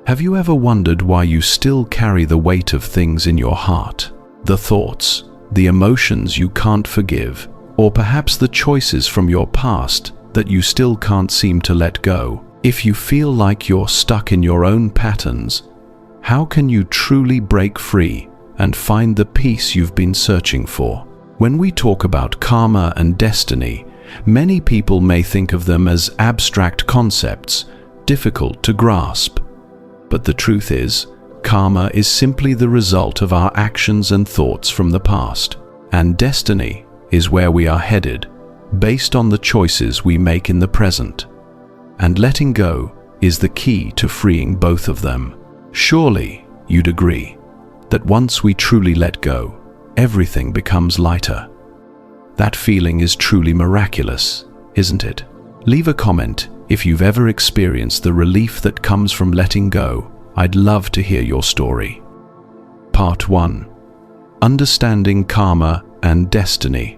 Have you ever wondered why you still carry the weight of things in your heart? The thoughts, the emotions you can't forgive, or perhaps the choices from your past that you still can't seem to let go. If you feel like you're stuck in your own patterns, how can you truly break free and find the peace you've been searching for? When we talk about karma and destiny, many people may think of them as abstract concepts, difficult to grasp. But the truth is, karma is simply the result of our actions and thoughts from the past, and destiny is where we are headed, based on the choices we make in the present. And letting go is the key to freeing both of them. Surely you'd agree that once we truly let go, everything becomes lighter. That feeling is truly miraculous, isn't it? Leave a comment if you've ever experienced the relief that comes from letting go. I'd love to hear your story. Part 1. Understanding Karma and Destiny.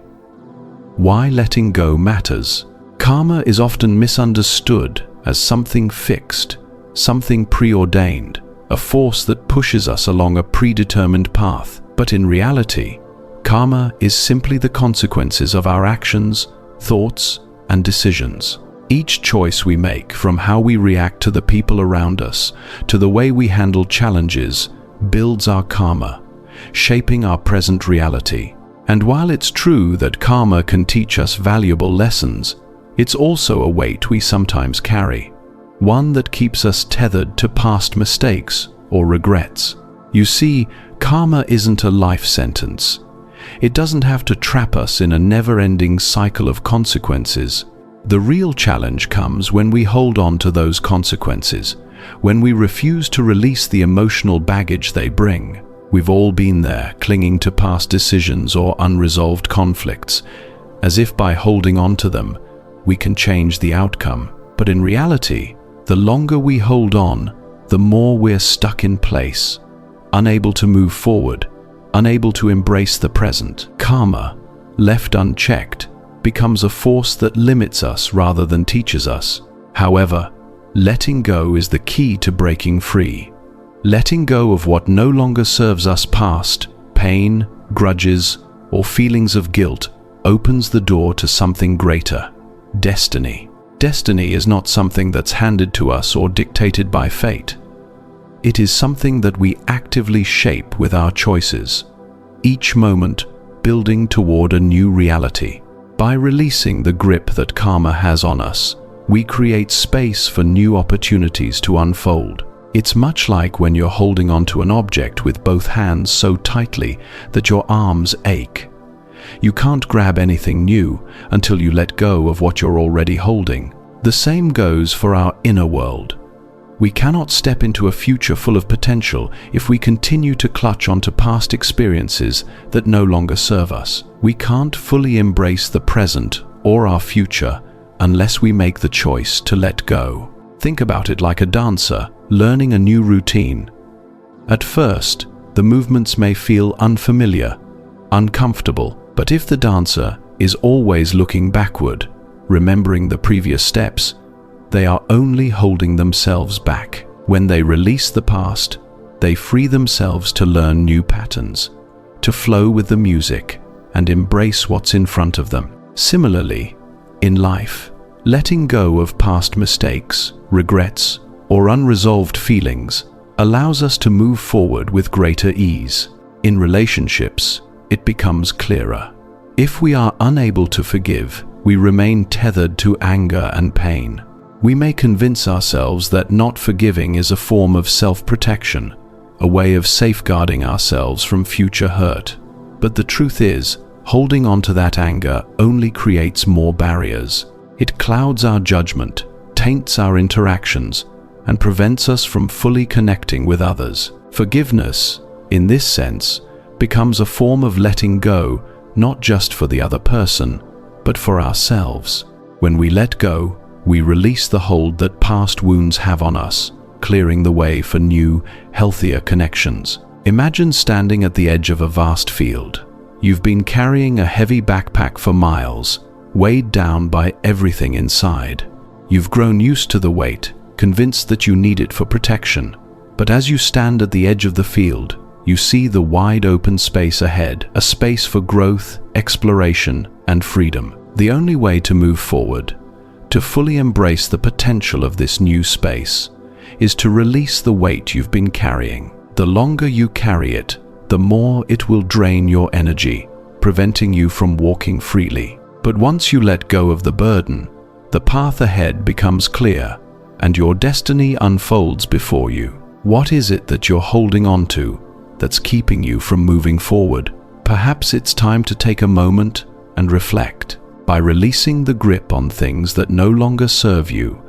Why letting go matters. Karma is often misunderstood as something fixed, something preordained, a force that pushes us along a predetermined path. But in reality, karma is simply the consequences of our actions, thoughts, and decisions. Each choice we make, from how we react to the people around us to the way we handle challenges, builds our karma, shaping our present reality. And while it's true that karma can teach us valuable lessons, it's also a weight we sometimes carry, one that keeps us tethered to past mistakes or regrets. You see, karma isn't a life sentence. It doesn't have to trap us in a never-ending cycle of consequences. The real challenge comes when we hold on to those consequences, when we refuse to release the emotional baggage they bring. We've all been there, clinging to past decisions or unresolved conflicts, as if by holding on to them, we can change the outcome. But in reality, the longer we hold on, the more we're stuck in place, unable to move forward, unable to embrace the present. Karma, left unchecked, becomes a force that limits us rather than teaches us. However, letting go is the key to breaking free. Letting go of what no longer serves us past, pain, grudges, or feelings of guilt opens the door to something greater, destiny. Destiny is not something that's handed to us or dictated by fate. It is something that we actively shape with our choices, each moment building toward a new reality. By releasing the grip that karma has on us, we create space for new opportunities to unfold. It's much like when you're holding onto an object with both hands so tightly that your arms ache. You can't grab anything new until you let go of what you're already holding. The same goes for our inner world. We cannot step into a future full of potential if we continue to clutch onto past experiences that no longer serve us. We can't fully embrace the present or our future unless we make the choice to let go. Think about it like a dancer learning a new routine. At first, the movements may feel unfamiliar, uncomfortable, but if the dancer is always looking backward, remembering the previous steps, they are only holding themselves back. When they release the past, they free themselves to learn new patterns, to flow with the music, and embrace what's in front of them. Similarly, in life, letting go of past mistakes, regrets, or unresolved feelings allows us to move forward with greater ease. In relationships, it becomes clearer. If we are unable to forgive, we remain tethered to anger and pain. We may convince ourselves that not forgiving is a form of self-protection, a way of safeguarding ourselves from future hurt. But the truth is, holding on to that anger only creates more barriers. It clouds our judgment, taints our interactions, and prevents us from fully connecting with others. Forgiveness, in this sense, becomes a form of letting go, not just for the other person, but for ourselves. When we let go, we release the hold that past wounds have on us, clearing the way for new, healthier connections. Imagine standing at the edge of a vast field. You've been carrying a heavy backpack for miles, weighed down by everything inside. You've grown used to the weight, convinced that you need it for protection. But as you stand at the edge of the field, you see the wide open space ahead, a space for growth, exploration, and freedom. The only way to move forward, to fully embrace the potential of this new space, is to release the weight you've been carrying. The longer you carry it, the more it will drain your energy, preventing you from walking freely. But once you let go of the burden, the path ahead becomes clear, and your destiny unfolds before you. What is it that you're holding on to that's keeping you from moving forward? Perhaps it's time to take a moment and reflect. By releasing the grip on things that no longer serve you,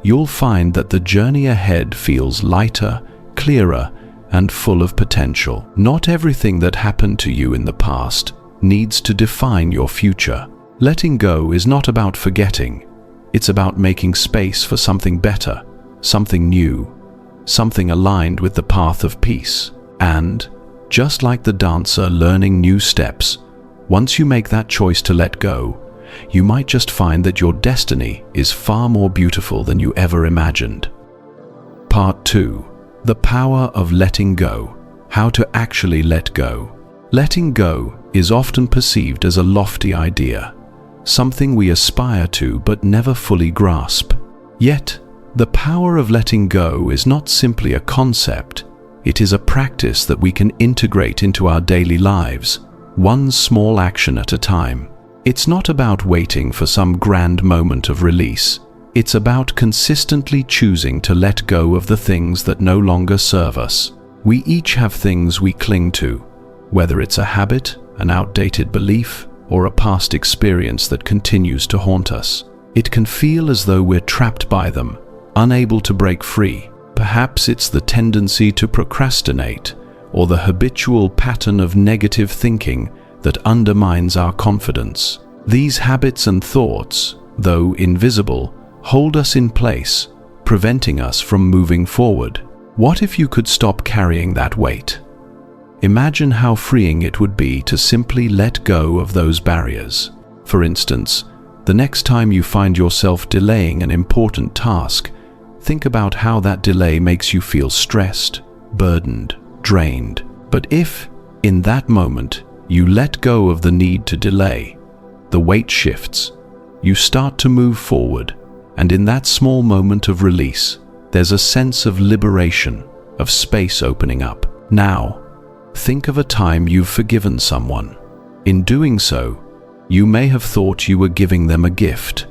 you'll find that the journey ahead feels lighter, clearer, and full of potential. Not everything that happened to you in the past needs to define your future. Letting go is not about forgetting. It's about making space for something better, something new, something aligned with the path of peace. And, just like the dancer learning new steps, once you make that choice to let go, you might just find that your destiny is far more beautiful than you ever imagined. Part 2. The power of letting go. How to actually let go. Letting go is often perceived as a lofty idea, something we aspire to but never fully grasp. Yet, the power of letting go is not simply a concept. It is a practice that we can integrate into our daily lives, one small action at a time. It's not about waiting for some grand moment of release. It's about consistently choosing to let go of the things that no longer serve us. We each have things we cling to, whether it's a habit, an outdated belief, or a past experience that continues to haunt us. It can feel as though we're trapped by them, unable to break free. Perhaps it's the tendency to procrastinate, or the habitual pattern of negative thinking that undermines our confidence. These habits and thoughts, though invisible, hold us in place, preventing us from moving forward. What if you could stop carrying that weight? Imagine how freeing it would be to simply let go of those barriers. For instance, the next time you find yourself delaying an important task, think about how that delay makes you feel stressed, burdened, drained. But if, in that moment, you let go of the need to delay, the weight shifts. You start to move forward, and in that small moment of release, there's a sense of liberation, of space opening up. Now, think of a time you've forgiven someone. In doing so, you may have thought you were giving them a gift,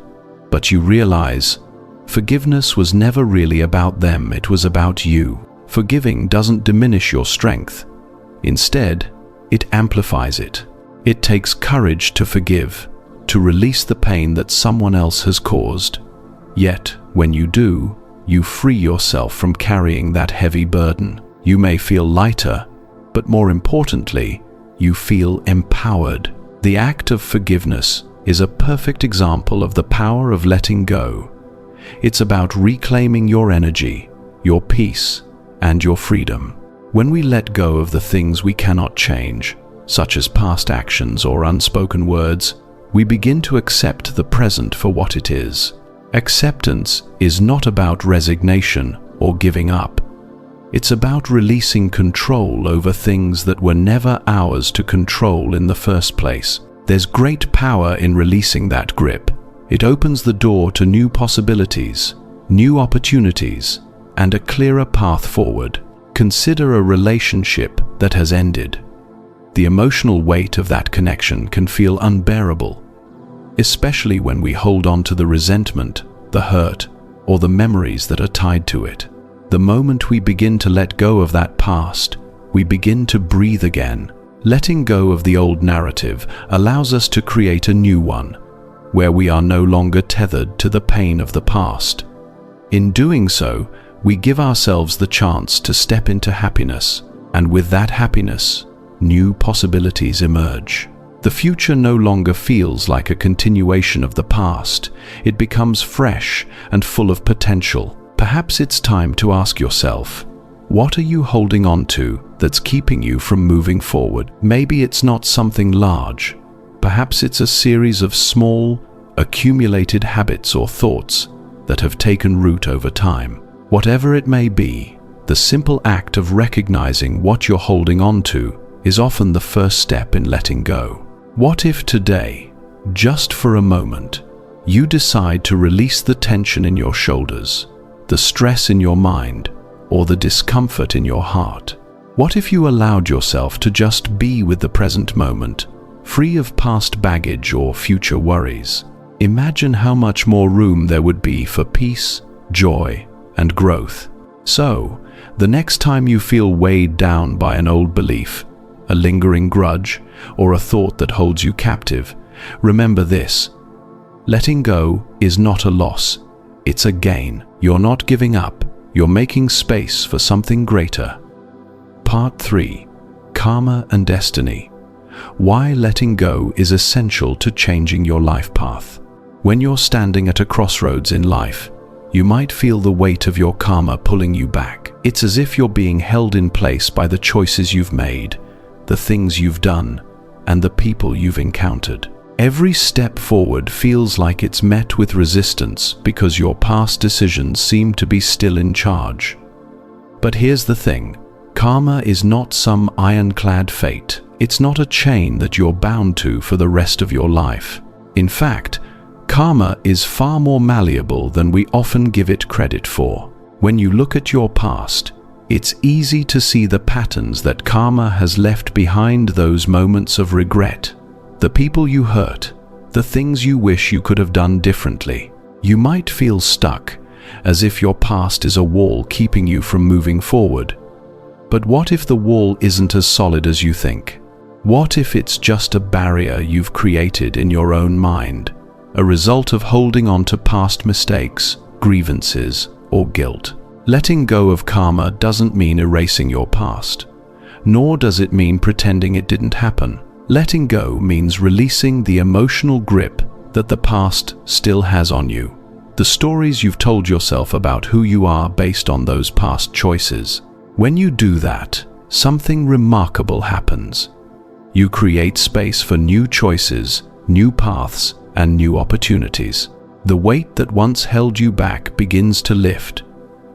but you realize forgiveness was never really about them, it was about you. Forgiving doesn't diminish your strength. Instead, it amplifies it. It takes courage to forgive, to release the pain that someone else has caused. Yet, when you do, you free yourself from carrying that heavy burden. You may feel lighter, but more importantly, you feel empowered. The act of forgiveness is a perfect example of the power of letting go. It's about reclaiming your energy, your peace, and your freedom. When we let go of the things we cannot change, such as past actions or unspoken words, we begin to accept the present for what it is. Acceptance is not about resignation or giving up. It's about releasing control over things that were never ours to control in the first place. There's great power in releasing that grip. It opens the door to new possibilities, new opportunities, and a clearer path forward. Consider a relationship that has ended. The emotional weight of that connection can feel unbearable, especially when we hold on to the resentment, the hurt, or the memories that are tied to it. The moment we begin to let go of that past, we begin to breathe again. Letting go of the old narrative allows us to create a new one, where we are no longer tethered to the pain of the past. In doing so, we give ourselves the chance to step into happiness, and with that happiness, new possibilities emerge. The future no longer feels like a continuation of the past. It becomes fresh and full of potential. Perhaps it's time to ask yourself, what are you holding on to that's keeping you from moving forward? Maybe it's not something large. Perhaps it's a series of small, accumulated habits or thoughts that have taken root over time. Whatever it may be, The simple act of recognizing what you're holding on to is often the first step in letting go. What if today, just for a moment, you decide to release the tension in your shoulders, the stress in your mind, or the discomfort in your heart? What if you allowed yourself to just be with the present moment, free of past baggage or future worries? Imagine how much more room there would be for peace, joy, and growth. So, the next time you feel weighed down by an old belief, a lingering grudge, or a thought that holds you captive, remember this: letting go is not a loss, it's a gain. You're not giving up, you're making space for something greater. Part 3. Karma and Destiny. Why letting go is essential to changing your life path. When you're standing at a crossroads in life, you might feel the weight of your karma pulling you back. It's as if you're being held in place by the choices you've made, the things you've done, and the people you've encountered. Every step forward feels like it's met with resistance because your past decisions seem to be still in charge. But here's the thing: karma is not some ironclad fate. It's not a chain that you're bound to for the rest of your life. In fact, karma is far more malleable than we often give it credit for. When you look at your past, it's easy to see the patterns that karma has left behind, those moments of regret, the people you hurt, the things you wish you could have done differently. You might feel stuck, as if your past is a wall keeping you from moving forward. But what if the wall isn't as solid as you think? What if it's just a barrier you've created in your own mind, a result of holding on to past mistakes, grievances, or guilt? Letting go of karma doesn't mean erasing your past, nor does it mean pretending it didn't happen. Letting go means releasing the emotional grip that the past still has on you, the stories you've told yourself about who you are based on those past choices. When you do that, something remarkable happens. You create space for new choices, new paths, and new opportunities. The weight that once held you back begins to lift,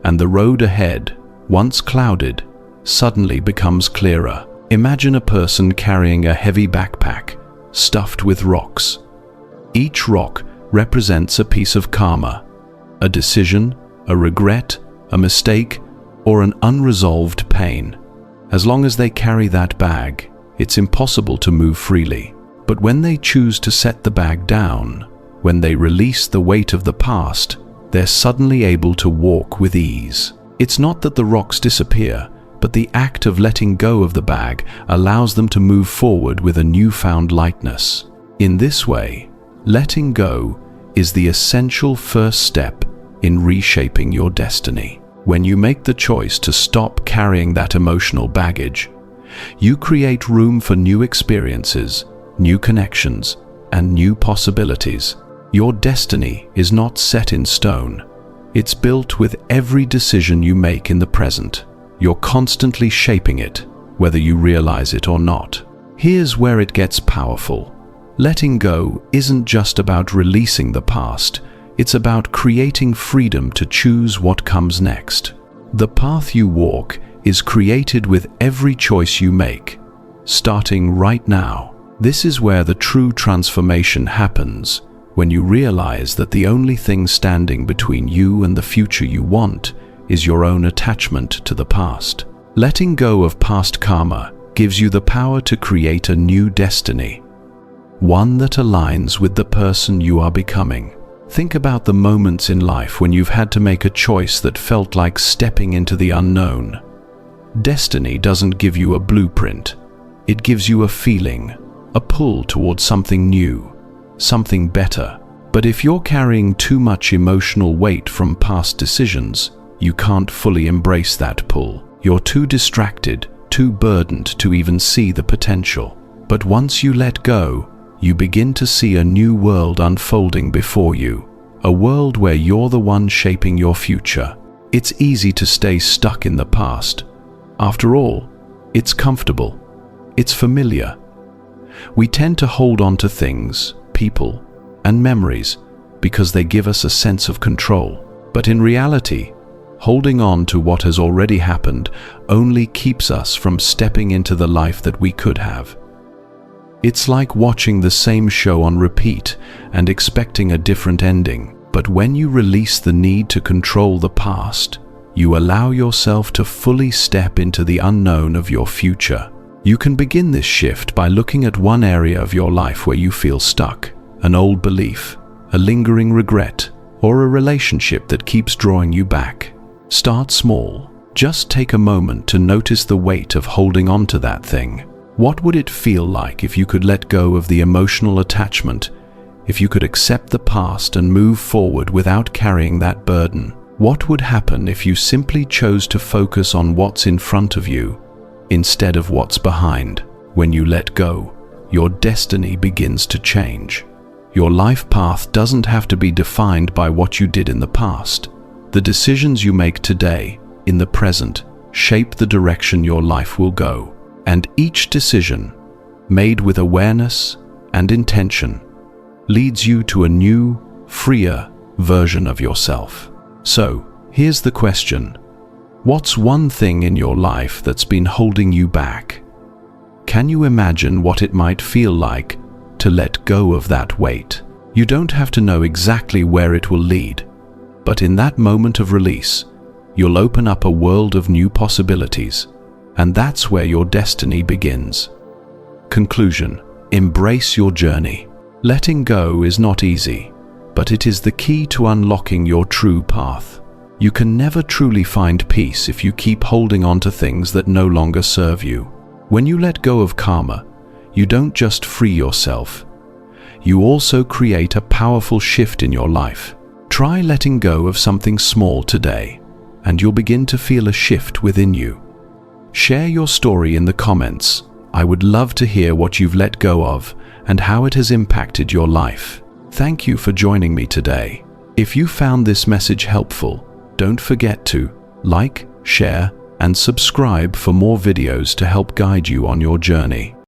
and the road ahead, once clouded, suddenly becomes clearer. Imagine a person carrying a heavy backpack stuffed with rocks. Each rock represents a piece of karma, a decision, a regret, a mistake, or an unresolved pain. As long as they carry that bag, it's impossible to move freely. But when they choose to set the bag down, when they release the weight of the past, they're suddenly able to walk with ease. It's not that the rocks disappear, but the act of letting go of the bag allows them to move forward with a newfound lightness. In this way, letting go is the essential first step in reshaping your destiny. When you make the choice to stop carrying that emotional baggage, you create room for new experiences, new connections, and new possibilities. Your destiny is not set in stone. It's built with every decision you make in the present. You're constantly shaping it, whether you realize it or not. Here's where it gets powerful. Letting go isn't just about releasing the past, it's about creating freedom to choose what comes next. The path you walk is created with every choice you make, starting right now. This is where the true transformation happens, when you realize that the only thing standing between you and the future you want is your own attachment to the past. Letting go of past karma gives you the power to create a new destiny, one that aligns with the person you are becoming. Think about the moments in life when you've had to make a choice that felt like stepping into the unknown. Destiny doesn't give you a blueprint. It gives you a feeling, a pull towards something new, something better. But if you're carrying too much emotional weight from past decisions, you can't fully embrace that pull. You're too distracted, too burdened to even see the potential. But once you let go, you begin to see a new world unfolding before you, a world where you're the one shaping your future. It's easy to stay stuck in the past. After all, it's comfortable, it's familiar. We tend to hold on to things, people, and memories because they give us a sense of control. But in reality, Holding on to what has already happened only keeps us from stepping into the life that we could have. It's like watching the same show on repeat and expecting a different ending. But when you release the need to control the past, you allow yourself to fully step into the unknown of your future. You can begin this shift by looking at one area of your life where you feel stuck, an old belief, a lingering regret, or a relationship that keeps drawing you back. Start small. Just take a moment to notice the weight of holding on to that thing. What would it feel like if you could let go of the emotional attachment, if you could accept the past and move forward without carrying that burden? What would happen if you simply chose to focus on what's in front of you instead of what's behind? When you let go, your destiny begins to change. Your life path doesn't have to be defined by what you did in the past. The decisions you make today, in the present, shape the direction your life will go. And each decision, made with awareness and intention, leads you to a new, freer version of yourself. So, here's the question. What's one thing in your life that's been holding you back? Can you imagine what it might feel like to let go of that weight? You don't have to know exactly where it will lead, but in that moment of release, you'll open up a world of new possibilities, and that's where your destiny begins. Conclusion: embrace your journey. Letting go is not easy, but it is the key to unlocking your true path. You can never truly find peace if you keep holding on to things that no longer serve you. When you let go of karma, you don't just free yourself, you also create a powerful shift in your life. Try letting go of something small today, and you'll begin to feel a shift within you. Share your story in the comments. I would love to hear what you've let go of and how it has impacted your life. Thank you for joining me today. If you found this message helpful, don't forget to like, share, and subscribe for more videos to help guide you on your journey.